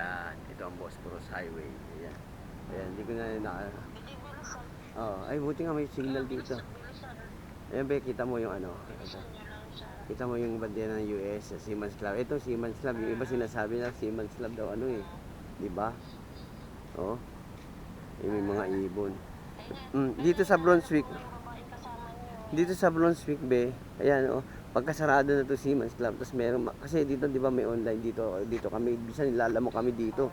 Yan, ito ang Bosphorus Highway. Ayan. Ayan, hindi ko na. Oh, ay buti nga may signal dito. Ayan ba, kita mo yung ano? Kita mo yung bandera ng US, Seaman's Club. Ito Seaman's Club, yung iba sinasabi na Seaman's Club daw ano eh. 'Di ba? Oh, yung may mga ibon. Dito sa Brunswick. Dito sa Brunswick be, ayan oh. Pagkasarado na to Seaman's Club, tapos meron kasi dito 'di ba may online dito kami, bisan nilalamo kami dito.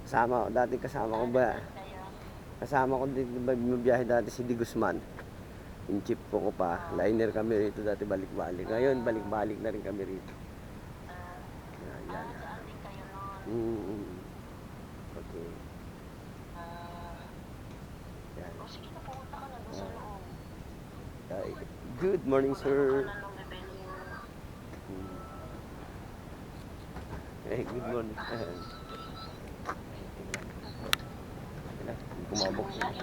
Kasama ko ba? Kasama ko dito ba biyahe dati si Di Guzman. Yung chip ko pa, liner kami rito dati balik-balik. Ngayon balik-balik na rin kami rito. Ayan. Okay. Yan. Ay, good morning, sir. Hey, good morning. Kumabok siya.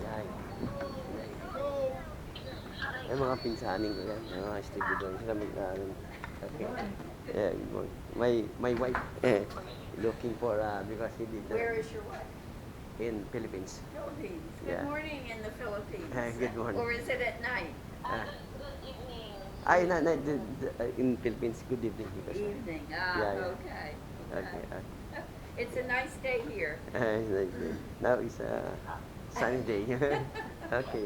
Yan. Ay, mga pinsaning ko yan. Mga studio doon. Sila mag-aaral. Okay. Yeah, good morning. My wife, looking for, because he did. Where is your wife? In Philippines. Philippines. Good Yeah. morning in the Philippines. Good morning. Or is it at night? Good evening. In Philippines, good evening. Because, Evening. yeah. Okay. Okay. It's a nice day here. Now it's a sunny day. Okay.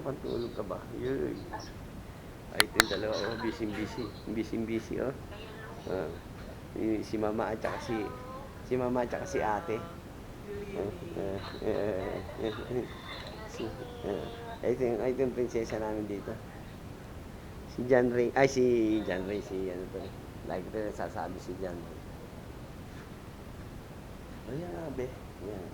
Pantulog ka ba? Yun. Ay, ito yung dalawa. Oh, busy-busy. Busy-busy, oh. Si mama at saka si mama at saka si ate. Ito yung prinsesa namin dito. Si John Ray. Ay, si John Ray. Si ano to. Lagi ko na sasabi si John Ray. Ayan, be. Ayan.